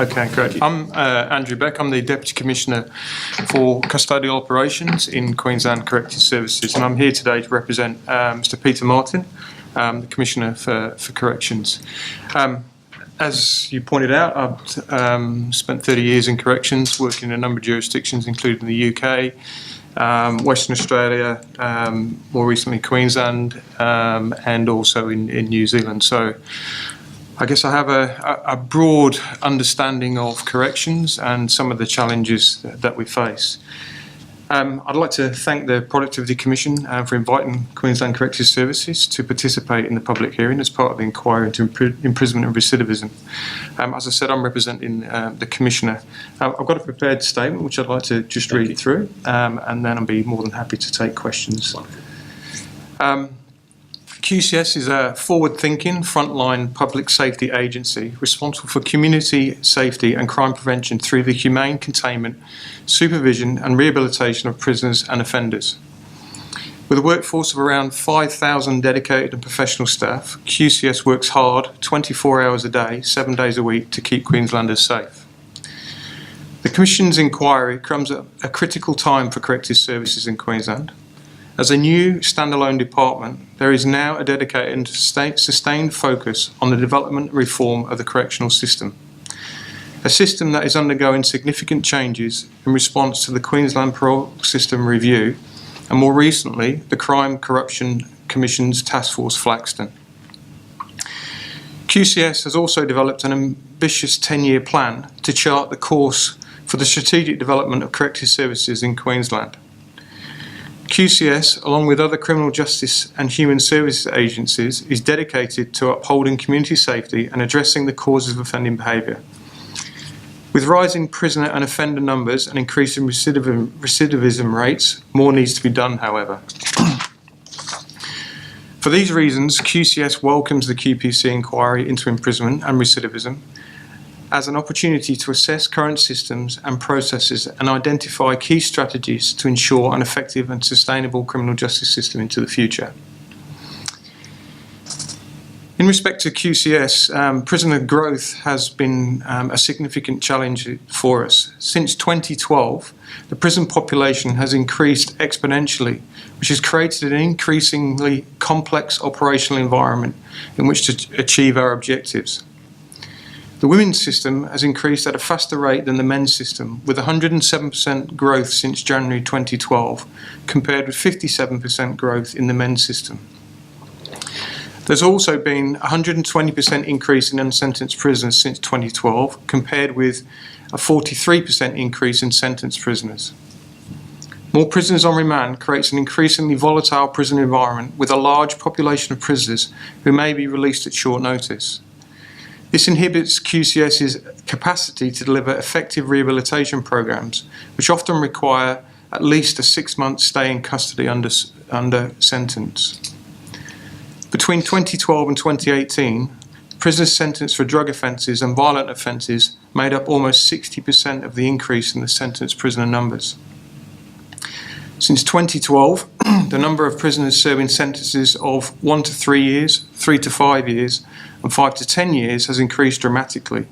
Okay, great. I'm Andrew Beck. I'm the Deputy Commissioner for Custodial Operations in Queensland Corrections Services, and I'm here today to represent Mr. Peter Martin, the Commissioner for Corrections. As you pointed out, I've spent 30 years in corrections, working in a number of jurisdictions, including the UK, Western Australia, more recently Queensland, and also in New Zealand. So I guess I have a broad understanding of corrections and some of the challenges that we face. I'd like to thank the Productivity Commission for inviting Queensland Corrections Services to participate in the public hearing as part of the inquiry into imprisonment and recidivism. As I said, I'm representing the Commissioner. I've got a prepared statement which I'd like to just read through, and then I'll be more than happy to take questions. QCS is a forward-thinking, frontline public safety agency responsible for community safety and crime prevention through the humane containment, supervision and rehabilitation of prisoners and offenders. With a workforce of around 5,000 dedicated and professional staff, QCS works hard 24 hours a day, 7 days a week to keep Queenslanders safe. The Commission's inquiry comes at a critical time for corrective services in Queensland. As a new standalone department, there is now a dedicated and sustained focus on the development and reform of the correctional system, a system that is undergoing significant changes in response to the Queensland Parole System Review and more recently the Crime Corruption Commission's Task Force Flaxton. QCS has also developed an ambitious 10-year plan to chart the course for the strategic development of corrective services in Queensland. QCS, along with other criminal justice and human services agencies, is dedicated to upholding community safety and addressing the causes of offending behaviour. With rising prisoner and offender numbers and increasing recidivism rates, more needs to be done, however. For these reasons, QCS welcomes the QPC Inquiry into imprisonment and recidivism as an opportunity to assess current systems and processes and identify key strategies to ensure an effective and sustainable criminal justice system into the future. In respect to QCS, prisoner growth has been a significant challenge for us. Since 2012, the prison population has increased exponentially, which has created an increasingly complex operational environment in which to achieve our objectives. The women's system has increased at a faster rate than the men's system, with 107% growth since January 2012, compared with 57% growth in the men's system. There's also been a 120% increase in unsentenced prisoners since 2012, compared with a 43% increase in sentenced prisoners. More prisoners on remand creates an increasingly volatile prison environment with a large population of prisoners who may be released at short notice. This inhibits QCS's capacity to deliver effective rehabilitation programs, which often require at least a 6-month stay in custody under sentence. Between 2012 and 2018, prisoners sentenced for drug offences and violent offences made up almost 60% of the increase in the sentenced prisoner numbers. Since 2012, the number of prisoners serving sentences of 1 to 3 years, 3 to 5 years, and 5 to 10 years has increased dramatically.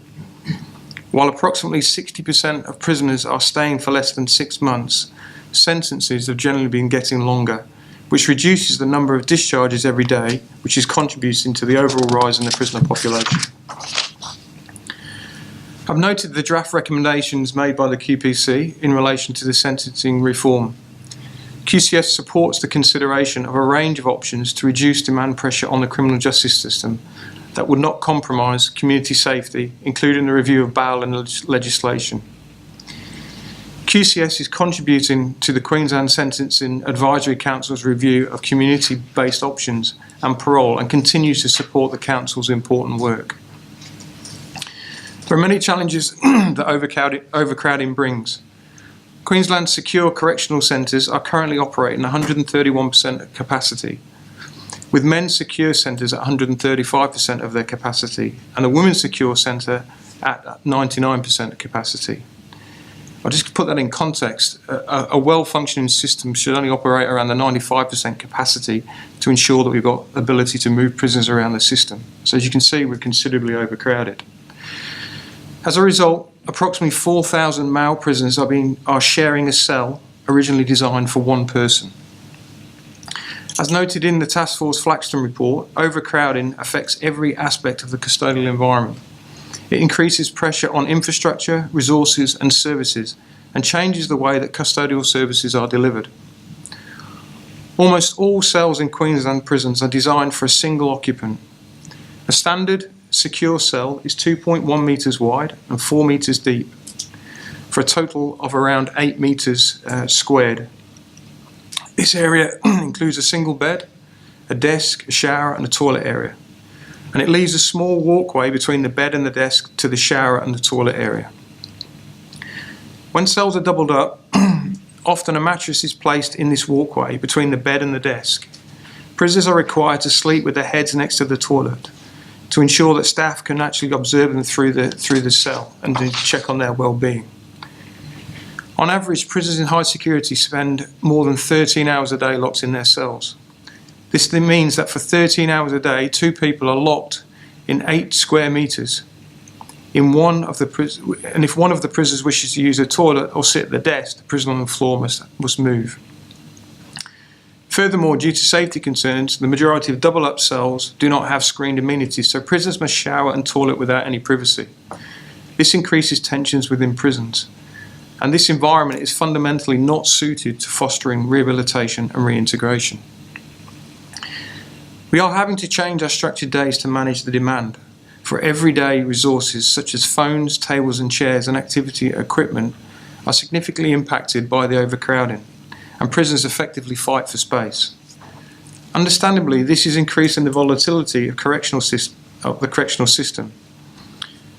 While approximately 60% of prisoners are staying for less than 6 months, sentences have generally been getting longer, which reduces the number of discharges every day, which is contributing to the overall rise in the prisoner population. I've noted the draft recommendations made by the QPC in relation to the sentencing reform. QCS supports the consideration of a range of options to reduce demand pressure on the criminal justice system that would not compromise community safety, including the review of bail and legislation. QCS is contributing to the Queensland Sentencing Advisory Council's review of community-based options and parole and continues to support the Council's important work. There are many challenges that overcrowding brings. Queensland's secure correctional centres are currently operating 131% capacity, with men's secure centres at 135% of their capacity and a women's secure centre at 99% capacity. I'll just put that in context. A well-functioning system should only operate around the 95% capacity to ensure that we've got ability to move prisoners around the system. So as you can see, we're considerably overcrowded. As a result, approximately 4,000 male prisoners are sharing a cell originally designed for one person. As noted in the Task Force Flaxton report, overcrowding affects every aspect of the custodial environment. It increases pressure on infrastructure, resources and services, and changes the way that custodial services are delivered. Almost all cells in Queensland prisons are designed for a single occupant. A standard secure cell is 2.1 metres wide and 4 metres deep, for a total of around 8 metres squared. This area includes a single bed, a desk, a shower and a toilet area. And it leaves a small walkway between the bed and the desk to the shower and the toilet area. When cells are doubled up, often a mattress is placed in this walkway between the bed and the desk. Prisoners are required to sleep with their heads next to the toilet to ensure that staff can actually observe them through the cell and to check on their well-being. On average, prisoners in high security spend more than 13 hours a day locked in their cells. This then means that for 13 hours a day, 2 people are locked in 8 square metres. And if one of the prisoners wishes to use a toilet or sit at the desk, the prisoner on the floor must move. Furthermore, due to safety concerns, the majority of double-up cells do not have screened amenities, so prisoners must shower and toilet without any privacy. This increases tensions within prisons, and this environment is fundamentally not suited to fostering rehabilitation and reintegration. We are having to change our structured days to manage the demand for everyday resources such as phones, tables and chairs and activity equipment are significantly impacted by the overcrowding, and prisons effectively fight for space. Understandably, this is increasing the volatility of the correctional system.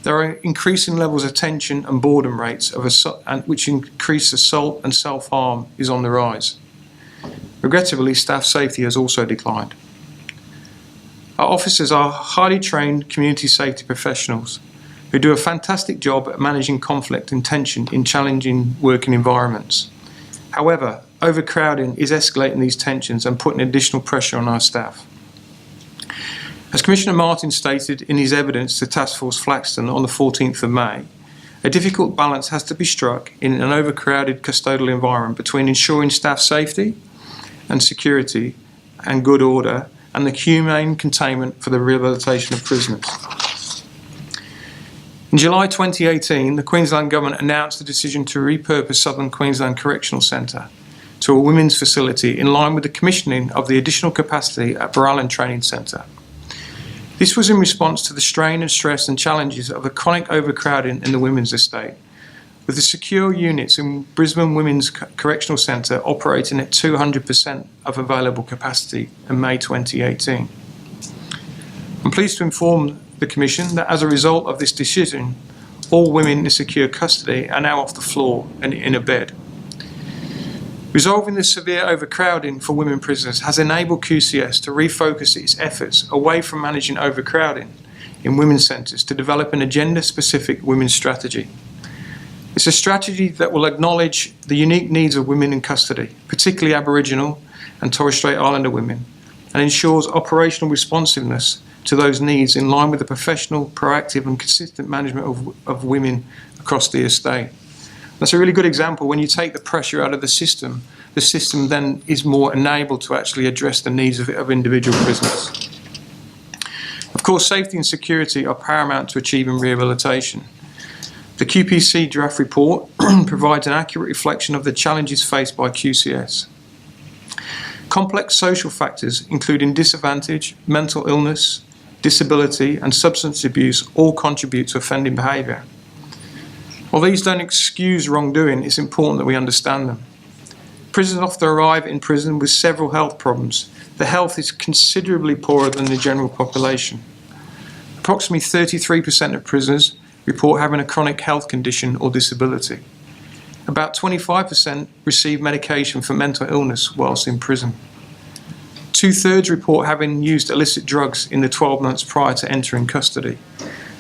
There are increasing levels of tension and boredom rates which increase assault and self-harm is on the rise. Regrettably, staff safety has also declined. Our officers are highly trained community safety professionals who do a fantastic job at managing conflict and tension in challenging working environments. However, overcrowding is escalating these tensions and putting additional pressure on our staff. As Commissioner Martin stated in his evidence to Task Force Flaxton on the 14th of May, a difficult balance has to be struck in an overcrowded custodial environment between ensuring staff safety and security and good order and the humane containment for the rehabilitation of prisoners. In July 2018, the Queensland Government announced the decision to repurpose Southern Queensland Correctional Centre to a women's facility in line with the commissioning of the additional capacity at Barallan Training Centre. This was in response to the strain and stress and challenges of the chronic overcrowding in the women's estate, with the secure units in Brisbane Women's Correctional Centre operating at 200% of available capacity in May 2018. I'm pleased to inform the Commission that as a result of this decision, all women in secure custody are now off the floor and in a bed. Resolving the severe overcrowding for women prisoners has enabled QCS to refocus its efforts away from managing overcrowding in women's centres to develop an agenda-specific women's strategy. It's a strategy that will acknowledge the unique needs of women in custody, particularly Aboriginal and Torres Strait Islander women, and ensures operational responsiveness to those needs in line with the professional, proactive and consistent management of women across the estate. That's a really good example. When you take the pressure out of the system then is more enabled to actually address the needs of individual prisoners. Of course, safety and security are paramount to achieving rehabilitation. The QPC draft report provides an accurate reflection of the challenges faced by QCS. Complex social factors, including disadvantage, mental illness, disability and substance abuse, all contribute to offending behaviour. While these don't excuse wrongdoing, it's important that we understand them. Prisoners often arrive in prison with several health problems. The health is considerably poorer than the general population. Approximately 33% of prisoners report having a chronic health condition or disability. About 25% receive medication for mental illness whilst in prison. 2/3 report having used illicit drugs in the 12 months prior to entering custody.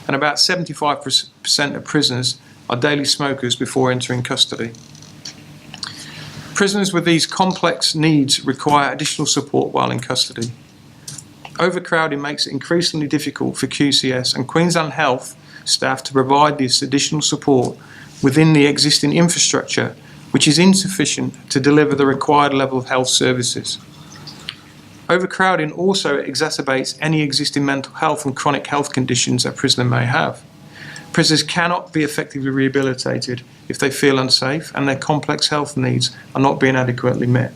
And about 75% of prisoners are daily smokers before entering custody. Prisoners with these complex needs require additional support while in custody. Overcrowding makes it increasingly difficult for QCS and Queensland Health staff to provide this additional support within the existing infrastructure, which is insufficient to deliver the required level of health services. Overcrowding also exacerbates any existing mental health and chronic health conditions a prisoner may have. Prisoners cannot be effectively rehabilitated if they feel unsafe and their complex health needs are not being adequately met.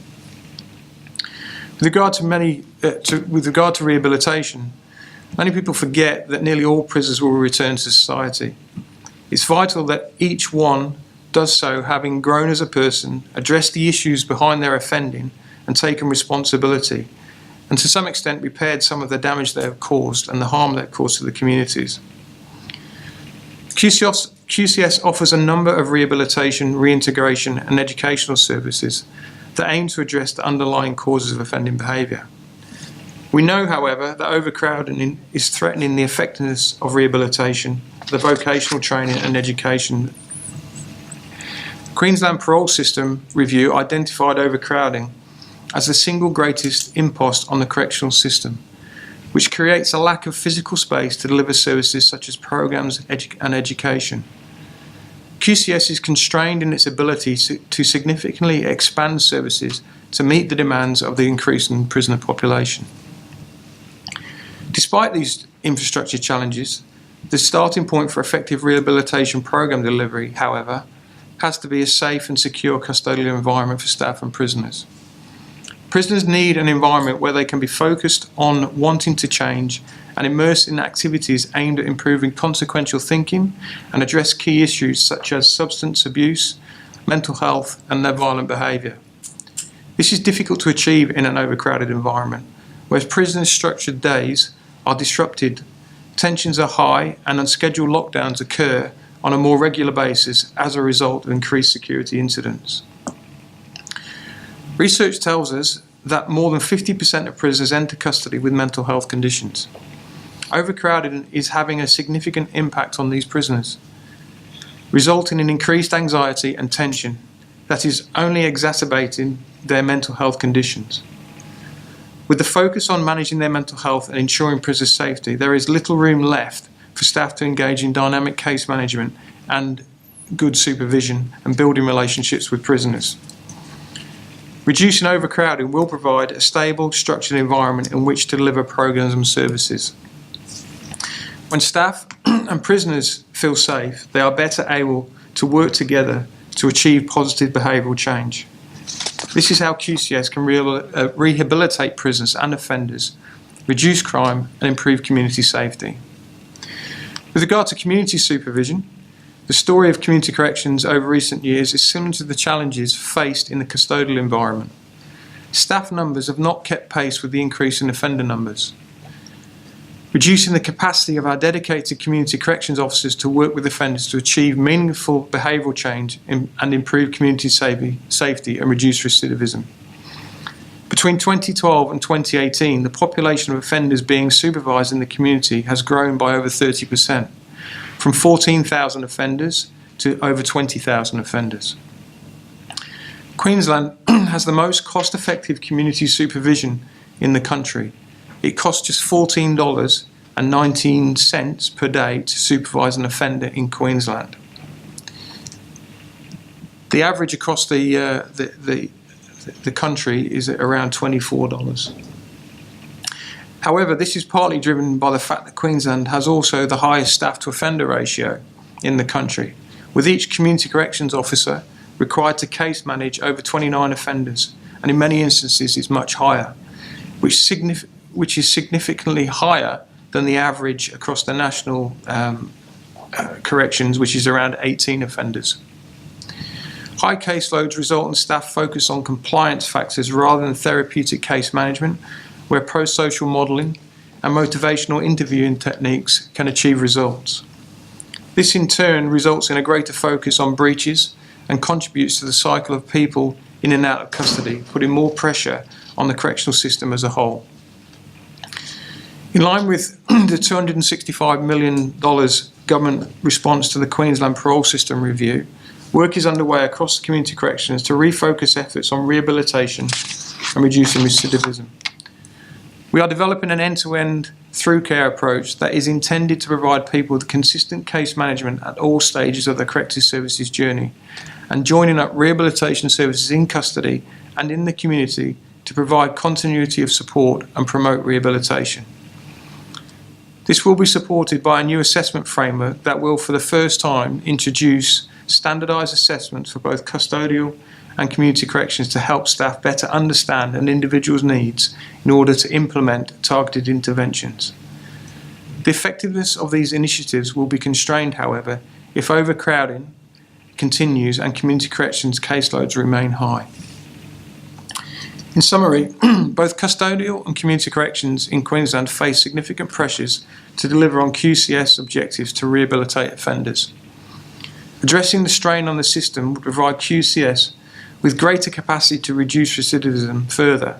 With regard to rehabilitation, many people forget that nearly all prisoners will return to society. It's vital that each one does so having grown as a person, addressed the issues behind their offending and taken responsibility, and to some extent repaired some of the damage they have caused and the harm they have caused to the communities. QCS offers a number of rehabilitation, reintegration and educational services that aim to address the underlying causes of offending behaviour. We know, however, that overcrowding is threatening the effectiveness of rehabilitation, the vocational training and education. Queensland Parole System Review identified overcrowding as the single greatest impost on the correctional system, which creates a lack of physical space to deliver services such as programs and education. QCS is constrained in its ability to significantly expand services to meet the demands of the increasing prisoner population. Despite these infrastructure challenges, the starting point for effective rehabilitation program delivery, however, has to be a safe and secure custodial environment for staff and prisoners. Prisoners need an environment where they can be focused on wanting to change and immersed in activities aimed at improving consequential thinking and address key issues such as substance abuse, mental health and their violent behaviour. This is difficult to achieve in an overcrowded environment, where prisoners' structured days are disrupted, tensions are high and unscheduled lockdowns occur on a more regular basis as a result of increased security incidents. Research tells us that more than 50% of prisoners enter custody with mental health conditions. Overcrowding is having a significant impact on these prisoners, resulting in increased anxiety and tension that is only exacerbating their mental health conditions. With the focus on managing their mental health and ensuring prisoners' safety, there is little room left for staff to engage in dynamic case management and good supervision and building relationships with prisoners. Reducing overcrowding will provide a stable, structured environment in which to deliver programs and services. When staff and prisoners feel safe, they are better able to work together to achieve positive behavioural change. This is how QCS can rehabilitate prisoners and offenders, reduce crime and improve community safety. With regard to community supervision, the story of community corrections over recent years is similar to the challenges faced in the custodial environment. Staff numbers have not kept pace with the increase in offender numbers. Reducing the capacity of our dedicated community corrections officers to work with offenders to achieve meaningful behavioural change and improve community safety and reduce recidivism. Between 2012 and 2018, the population of offenders being supervised in the community has grown by over 30%. From 14,000 offenders to over 20,000 offenders. Queensland has the most cost-effective community supervision in the country. It costs just $14.19 per day to supervise an offender in Queensland. The average across the country is around $24. However, this is partly driven by the fact that Queensland has also the highest staff to offender ratio in the country, with each community corrections officer required to case manage over 29 offenders, and in many instances is much higher, which is significantly higher than the average across the national corrections, which is around 18 offenders. High caseloads result in staff focus on compliance factors rather than therapeutic case management, where pro-social modelling and motivational interviewing techniques can achieve results. This in turn results in a greater focus on breaches and contributes to the cycle of people in and out of custody, putting more pressure on the correctional system as a whole. In line with the $265 million government response to the Queensland Parole System Review, work is underway across the community corrections to refocus efforts on rehabilitation and reducing recidivism. We are developing an end-to-end through care approach that is intended to provide people with consistent case management at all stages of the corrective services journey, and joining up rehabilitation services in custody and in the community to provide continuity of support and promote rehabilitation. This will be supported by a new assessment framework that will, for the first time, introduce standardised assessments for both custodial and community corrections to help staff better understand an individual's needs in order to implement targeted interventions. The effectiveness of these initiatives will be constrained, however, if overcrowding continues and community corrections caseloads remain high. In summary, both custodial and community corrections in Queensland face significant pressures to deliver on QCS objectives to rehabilitate offenders. Addressing the strain on the system would provide QCS with greater capacity to reduce recidivism further,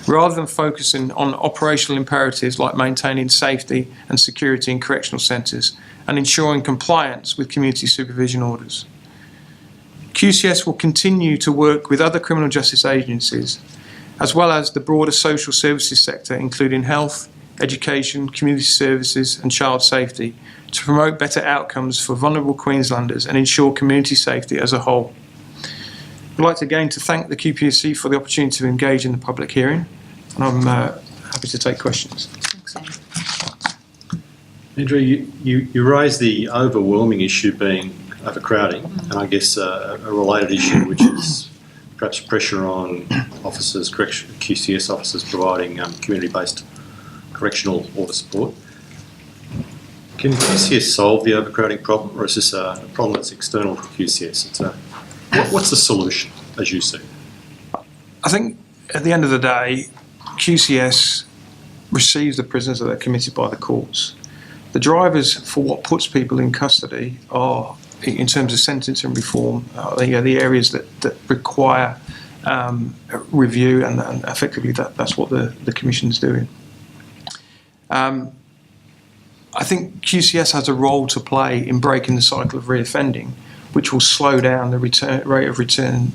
rather than focusing on operational imperatives like maintaining safety and security in correctional centres and ensuring compliance with community supervision orders. QCS will continue to work with other criminal justice agencies, as well as the broader social services sector, including health, education, community services and child safety, to promote better outcomes for vulnerable Queenslanders and ensure community safety as a whole. I'd like again to thank the QPC for the opportunity to engage in the public hearing, and I'm happy to take questions. Thanks. Andrew, you raised the overwhelming issue being overcrowding, and I guess a related issue, which is perhaps pressure on officers, QCS officers providing community-based correctional order support. Can QCS solve the overcrowding problem, or is this a problem that's external to QCS? What's the solution, as you see? I think at the end of the day, QCS receives the prisoners that are committed by the courts. The drivers for what puts people in custody are, in terms of sentencing reform, the areas that require review, and effectively that's what the Commission's doing. I think QCS has a role to play in breaking the cycle of reoffending, which will slow down the rate of return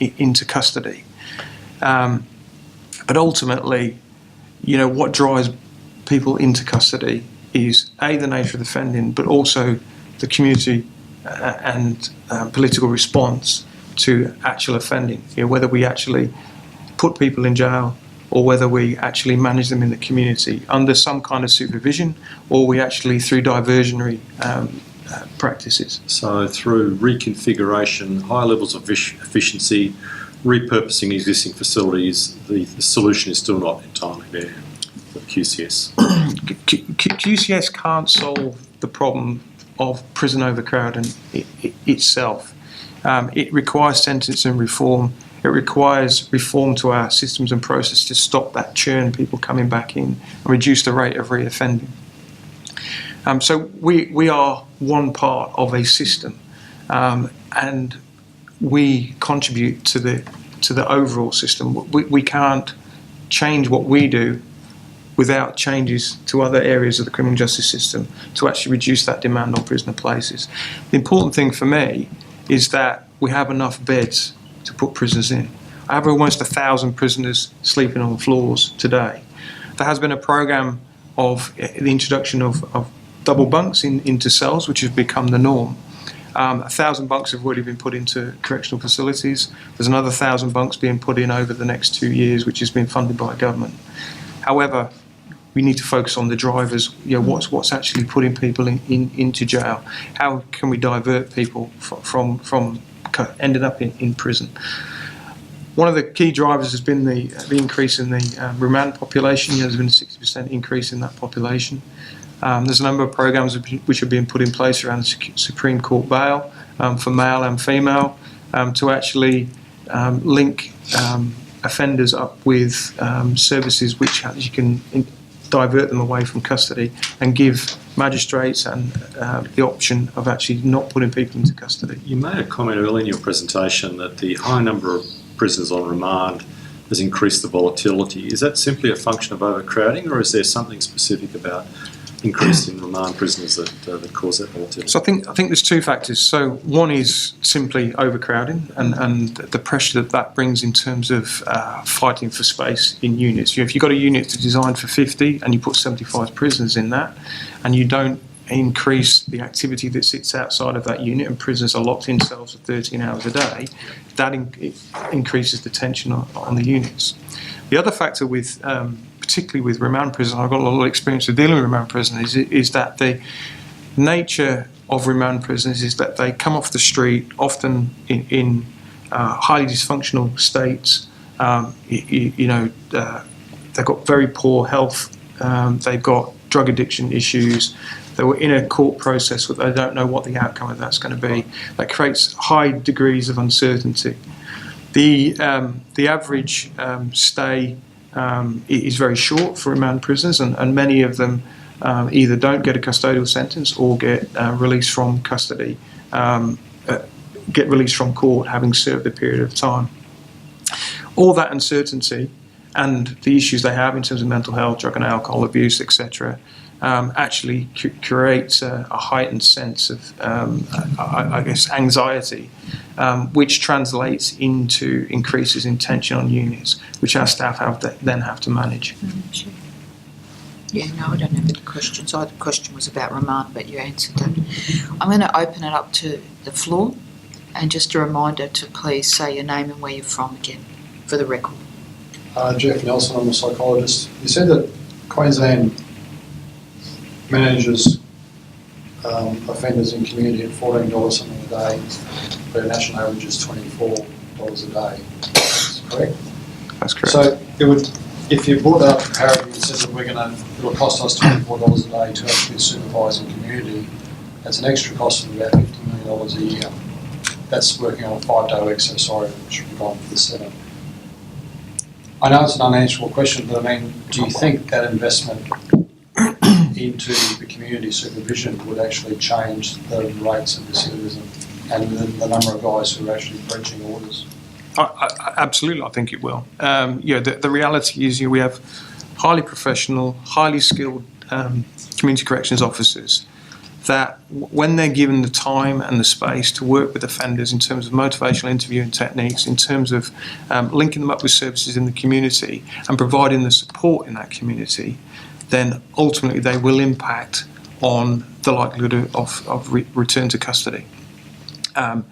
into custody. But ultimately, what drives people into custody is the nature of the offending, but also the community and political response to actual offending. Whether we actually put people in jail or whether we actually manage them in the community under some kind of supervision, or we actually through diversionary practices. So through reconfiguration, high levels of efficiency, repurposing existing facilities, the solution is still not entirely there for QCS. QCS can't solve the problem of prison overcrowding itself. It requires sentencing reform. It requires reform to our systems and process to stop that churn, people coming back in, and reduce the rate of reoffending. So we are one part of a system, and we contribute to the overall system. We can't change what we do without changes to other areas of the criminal justice system to actually reduce that demand on prisoner places. The important thing for me is that we have enough beds to put prisoners in. I have almost 1,000 prisoners sleeping on floors today. There has been a programme of the introduction of double bunks into cells, which has become the norm. 1,000 bunks have already been put into correctional facilities. There's another 1,000 bunks being put in over the next 2 years, which has been funded by government. However, we need to focus on the drivers. What's actually putting people into jail? How can we divert people from ending up in prison? One of the key drivers has been the increase in the remand population. There's been a 60% increase in that population. There's a number of programs which are being put in place around the Supreme Court bail for male and female to actually link offenders up with services which you can divert them away from custody and give magistrates and the option of actually not putting people into custody. You made a comment earlier in your presentation that the high number of prisoners on remand has increased the volatility. Is that simply a function of overcrowding, or is there something specific about increase in remand prisoners that cause that volatility? So I think there's two factors. So one is simply overcrowding and the pressure that brings in terms of fighting for space in units. If you've got a unit that's designed for 50 and you put 75 prisoners in that, and you don't increase the activity that sits outside of that unit, and prisoners are locked in cells for 13 hours a day, that increases the tension on the units. The other factor with particularly with remand prisoners, I've got a lot of experience with dealing with remand prisoners, is that the nature of remand prisoners is that they come off the street, often in highly dysfunctional states. They've got very poor health. They've got drug addiction issues. They were in a court process, but they don't know what the outcome of that's going to be. That creates high degrees of uncertainty. The average stay is very short for remand prisoners, and many of them either don't get a custodial sentence or get released from custody, get released from court having served a period of time. All that uncertainty and the issues they have in terms of mental health, drug and alcohol abuse, etc., actually creates a heightened sense of, anxiety, which translates into increases in tension on units, which our staff then have to manage. Yeah, no, I don't have any questions. The question was about remand, but you answered that. I'm going to open it up to the floor, and just a reminder to please say your name and where you're from again, for the record. Jeff Nelson, I'm a psychologist. You said that Queensland manages offenders in community at $14 something a day, but the national average is $24 a day. That's correct? That's correct. So it would, if you brought that up to parity and said that it'll cost us $24 a day to actually supervise in community, that's an extra cost of about $50 million a year. That's working on a 5-day week, so sorry, I should have gone for the 7. I know it's an unanswerable question, but I mean, do you think that investment into the community supervision would actually change the rates of recidivism and the number of guys who are actually breaching orders? Absolutely, I think it will. The reality is we have highly professional, highly skilled community corrections officers that when they're given the time and the space to work with offenders in terms of motivational interviewing techniques, in terms of linking them up with services in the community and providing the support in that community, then ultimately they will impact on the likelihood of return to custody. The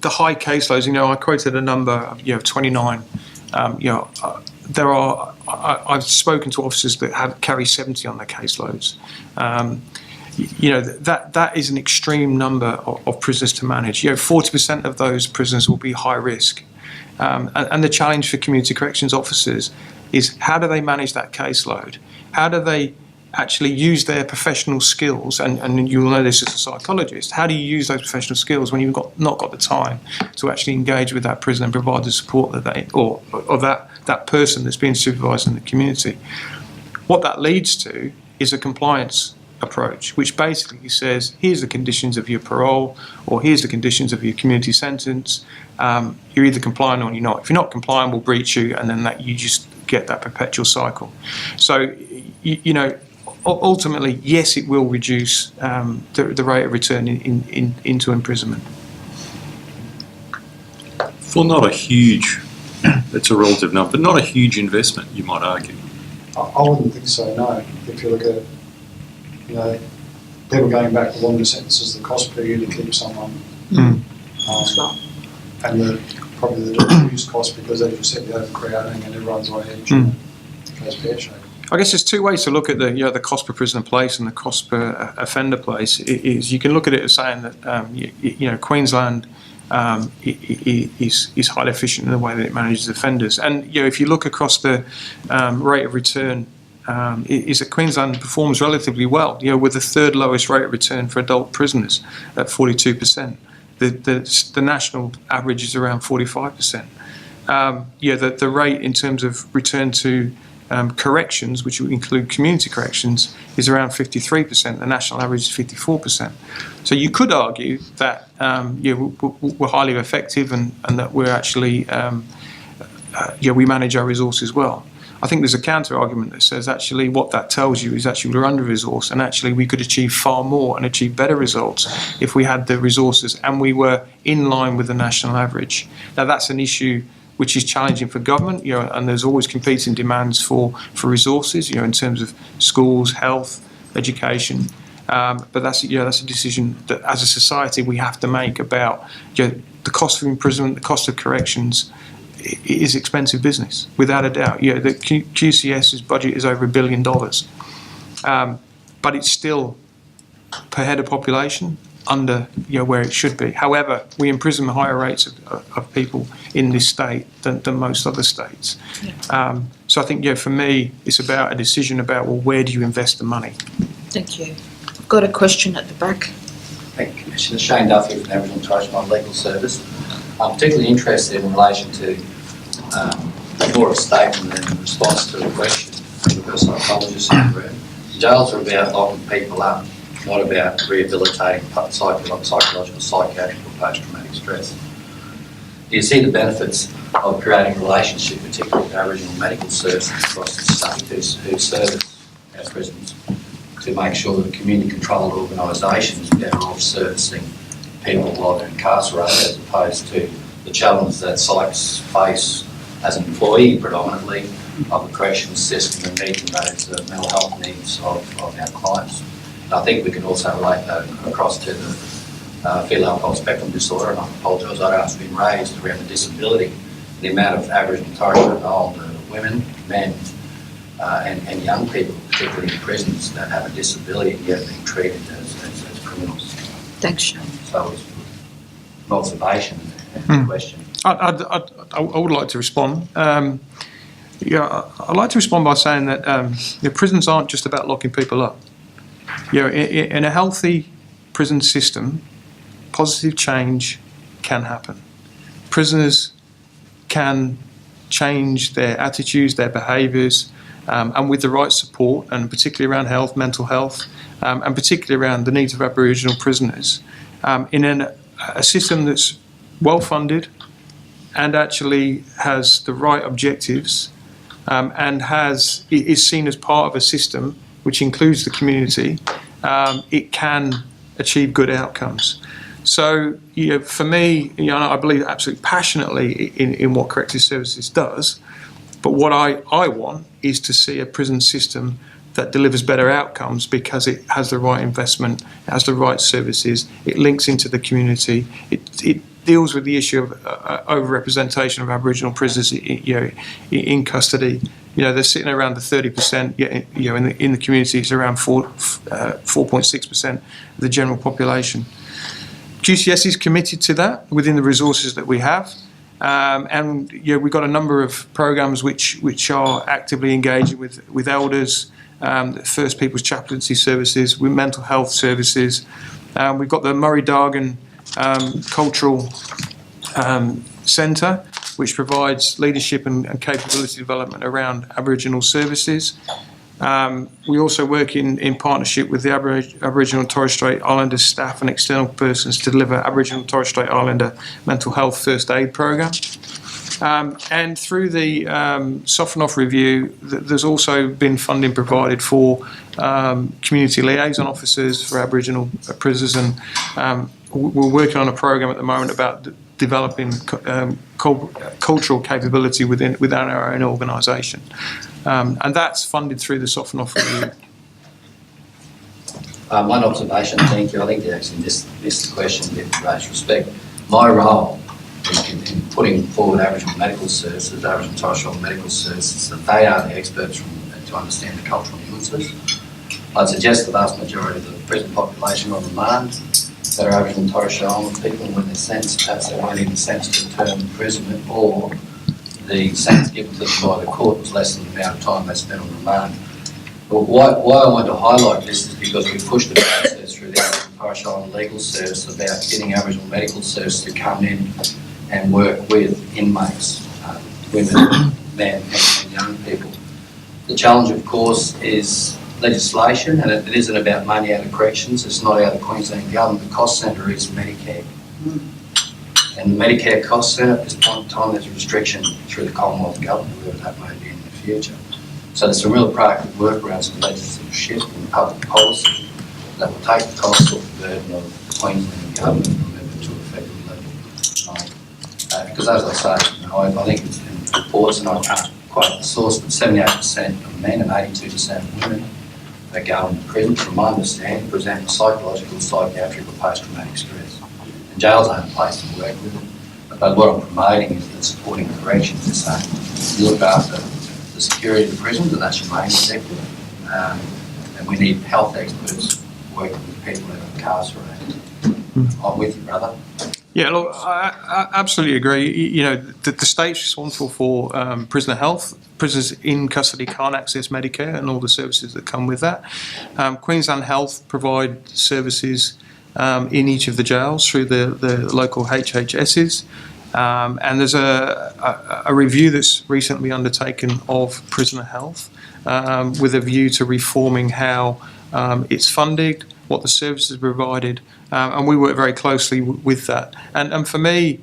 high caseloads, I quoted a number of 29. I've spoken to officers that carry 70 on their caseloads. That is an extreme number of prisoners to manage. 40% of those prisoners will be high risk. And the challenge for community corrections officers is how do they manage that caseload? How do they actually use their professional skills? And you'll know this as a psychologist. How do you use those professional skills when you've not got the time to actually engage with that prisoner and provide the support that they or that person that's being supervised in the community? What that leads to is a compliance approach, which basically says, here's the conditions of your parole, or here's the conditions of your community sentence. You're either compliant or you're not. If you're not compliant, we'll breach you, and then you just get that perpetual cycle. So, ultimately, yes, it will reduce the rate of return into imprisonment. For not a huge, it's a relative number, but not a huge investment, you might argue. I wouldn't think so, no. If you look at, people going back to longer sentences, the cost per year to keep someone, and probably the diffused cost because, as you said, the overcrowding and everyone's on edge and it goes pear-shaped. I guess there's two ways to look at the cost per prisoner place and the cost per offender place. You can look at it as saying that Queensland is highly efficient in the way that it manages offenders, and if you look across the rate of return, is that Queensland performs relatively well. With the third lowest rate of return for adult prisoners at 42%. The national average is around 45%. The rate in terms of return to corrections, which would include community corrections, is around 53%. The national average is 54%. So you could argue that we're highly effective and that we're actually we manage our resources well. I think there's a counter argument that says actually what that tells you is actually we're under-resourced, and actually we could achieve far more and achieve better results if we had the resources and we were in line with the national average. Now that's an issue which is challenging for government, and there's always competing demands for resources, in terms of schools, health, education. But that's a decision that as a society we have to make about the cost of imprisonment, the cost of corrections. It is expensive business, without a doubt. The QCS's budget is over $1 billion, but it's still per head of population under where it should be. However, we imprison higher rates of people in this state than most other states. So I think for me it's about a decision about where do you invest the money. Thank you. I've got a question at the back. Thank you, Commissioner. Shane Duffy from Aboriginal and Torres Strait Legal Service. I'm particularly interested in relation to more a statement in response to a question from the psychologist in the room. Jails are about locking people up, not about rehabilitating psychological, psychiatric or post-traumatic stress. Do you see the benefits of creating a relationship, particularly with Aboriginal medical services across the state who service our prisons, to make sure that community-controlled organisations are better off servicing people while they're incarcerated, as opposed to the challenges that psychs face as an employee predominantly of the corrections system and meeting those mental health needs of our clients. And I think we can also relate that across to the fetal alcohol spectrum disorder, and I apologise, I know it's been raised around the disability, the amount of Aboriginal and Torres Strait Islander women, men and young people, particularly in prisons, that have a disability and yet being treated as criminals. Thanks, Shane. So it's an observation and a question. I would like to respond. I'd like to respond by saying that prisons aren't just about locking people up. In a healthy prison system, positive change can happen. Prisoners can change their attitudes, their behaviours, and with the right support, and particularly around health, mental health, and particularly around the needs of Aboriginal prisoners, in a system that's well funded and actually has the right objectives, and is seen as part of a system which includes the community, it can achieve good outcomes. So, for me, I believe absolutely passionately in what Corrective Services does, but what I want is to see a prison system that delivers better outcomes because it has the right investment, it has the right services, it links into the community, it deals with the issue of overrepresentation of Aboriginal prisoners in custody. They're sitting around the 30%. In the community, it's around 4.6% of the general population. QCS is committed to that within the resources that we have, and we've got a number of programs which are actively engaging with elders, First Peoples Chaplaincy Services, with mental health services. We've got the Murray-Dargan Cultural Centre, which provides leadership and capability development around Aboriginal services. We also work in partnership with the Aboriginal and Torres Strait Islander staff and external persons to deliver Aboriginal and Torres Strait Islander mental health first aid program. And through the Soften-Off review, there's also been funding provided for community liaison officers for Aboriginal prisoners, and we're working on a program at the moment about developing cultural capability within our own organisation, and that's funded through the Soften-Off review. One observation, thank you. I think they actually missed the question with great respect. My role in putting forward Aboriginal medical services, Aboriginal and Torres Strait Islander medical services, that they are the experts to understand the cultural nuances. I'd suggest the vast majority of the prison population on remand that are Aboriginal and Torres Strait Islander people, when they're sentenced, perhaps they weren't even sentenced to a term of imprisonment, or the sentence given to them by the court was less than the amount of time they spent on remand. But why I want to highlight this is because we pushed the process through the Aboriginal and Torres Strait Islander legal service about getting Aboriginal medical service to come in and work with inmates, women, men and young people. The challenge, of course, is legislation, and it isn't about money out of corrections. It's not out of Queensland government. The cost centre is Medicare. And the Medicare cost centre, at this point in time, there's a restriction through the Commonwealth government, whoever that may be in the future. So there's some real practical work around some legislative shift in public policy that will take the cost off the burden of the Queensland government and move it to a federal level. Because as I say, I think it's in reports, and I can't quote the source, but 78% of men and 82% of women that go into prison, from my understanding, present psychological, psychiatric or post-traumatic stress. And jails aren't a place to work with them. But what I'm promoting is that supporting corrections is saying you look after the security of the prisons, and that's your main objective. And we need health experts working with people that are incarcerated. I'm with you, brother. Yeah, look, I absolutely agree. You know, the state's responsible for prisoner health. Prisoners in custody can't access Medicare and all the services that come with that. Queensland Health provide services in each of the jails through the local HHSs. And there's a review that's recently undertaken of prisoner health with a view to reforming how it's funded, what the services are provided, and we work very closely with that. And for me,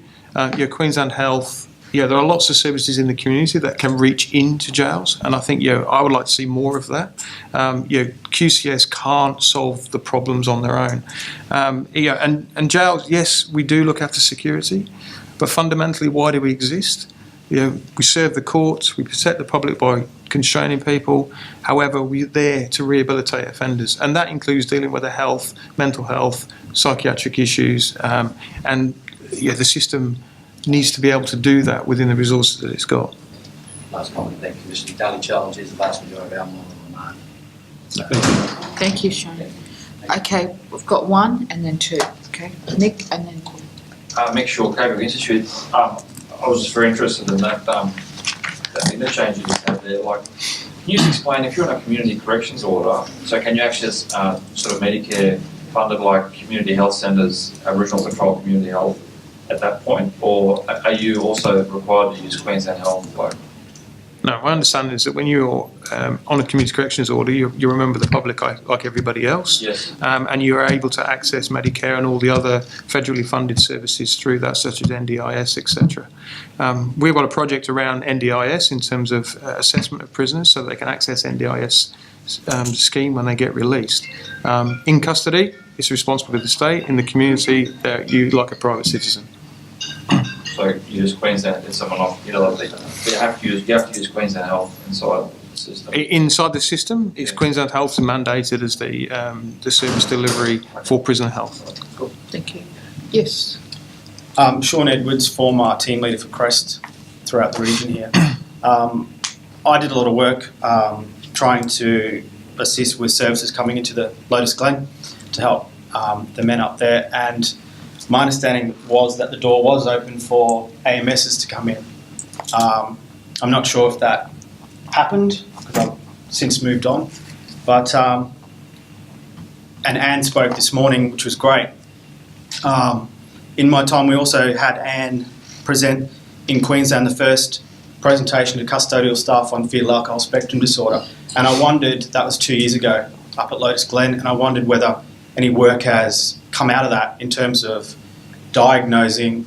Queensland Health, there are lots of services in the community that can reach into jails, and I think I would like to see more of that. QCS can't solve the problems on their own. And jails, yes, we do look after security, but fundamentally, why do we exist? We serve the courts, we protect the public by constraining people. However, we're there to rehabilitate offenders, and that includes dealing with their health, mental health, psychiatric issues, and the system needs to be able to do that within the resources that it's got. Last comment, thank you, Commissioner. Daily challenge is the vast majority of our model of demand. So, Thank you, Sean. Okay, we've got one and then two. Okay, Nick and then Paul. Mick Shaw, Cairns Institute. I was just very interested in that interchange you just had there. Like, can you just explain, if you're in a community corrections order, so can you access sort of Medicare funded like community health centres, Aboriginal controlled community health at that point, or are you also required to use Queensland Health? Like, No, my understanding is that when you're on a community corrections order, you're a member of the public like everybody else. yes. And you are able to access Medicare and all the other federally funded services through that, such as NDIS, etc. We've got a project around NDIS in terms of assessment of prisoners so that they can access NDIS scheme when they get released. In custody, it's responsible to the state. In the community, you like a private citizen. So you use Queensland, it's someone off, you have to use Queensland Health inside the system. Inside the system, it's Queensland Health mandated as the service delivery for prisoner health. Cool. Thank you. Yes. Sean Edwards, former team leader for Crest throughout the region here. I did a lot of work trying to assist with services coming into the Lotus Glen to help the men up there, and my understanding was that the door was open for AMSs to come in. I'm not sure if that happened because I've since moved on, but and Anne spoke this morning, which was great. In my time, we also had Anne present in Queensland the first presentation to custodial staff on fetal alcohol spectrum disorder, and I wondered, that was 2 years ago up at Lotus Glen, and I wondered whether any work has come out of that in terms of diagnosing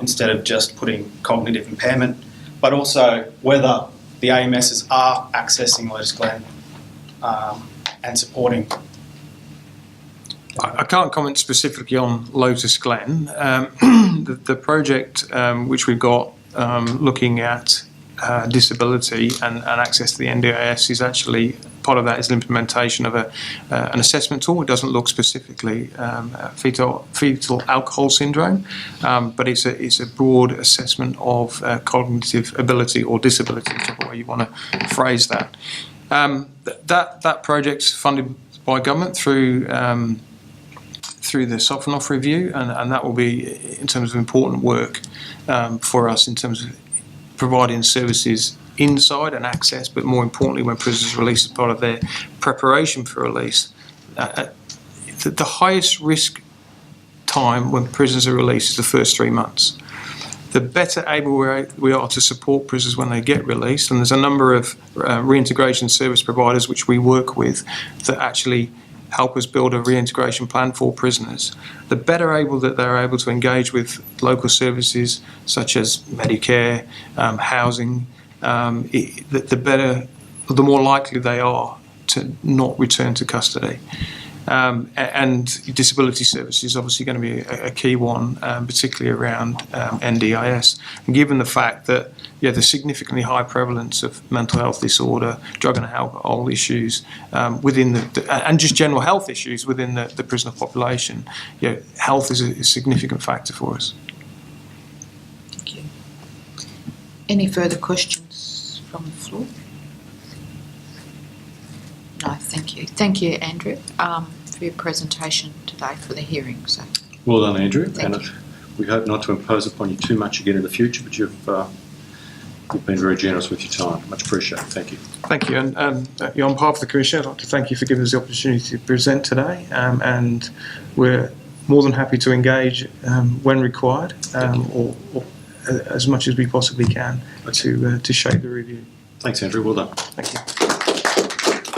instead of just putting cognitive impairment, but also whether the AMSs are accessing Lotus Glen and supporting. I can't comment specifically on Lotus Glen. The project which we've got looking at disability and access to the NDIS is actually, part of that is the implementation of an assessment tool. It doesn't look specifically at fetal alcohol syndrome, but it's a broad assessment of cognitive ability or disability, whichever way you want to phrase that. That project's funded by government through the Soften-Off review, and that will be, in terms of important work for us in terms of providing services inside and access, but more importantly when prisoners are released as part of their preparation for release. The highest risk time when prisoners are released is the first 3 months. The better able we are to support prisoners when they get released, and there's a number of reintegration service providers which we work with that actually help us build a reintegration plan for prisoners. The better able that they're able to engage with local services such as Medicare, housing, the better the more likely they are to not return to custody. And disability services is obviously going to be a key one, particularly around NDIS. And given the fact that there's significantly high prevalence of mental health disorder, drug and alcohol issues within and just general health issues within the prisoner population, health is a significant factor for us. Thank you. Any further questions from the floor? No, thank you. Thank you, Andrew, for your presentation today for the hearing. So, Well done, Andrew. Thank and you. We hope not to impose upon you too much again in the future, but you've been very generous with your time. Much appreciated. Thank you. Thank you. And on behalf of the Commission, I'd like to thank you for giving us the opportunity to present today. And we're more than happy to engage when required, or as much as we possibly can to shape the review. Thanks, Andrew. Well done. Thank you.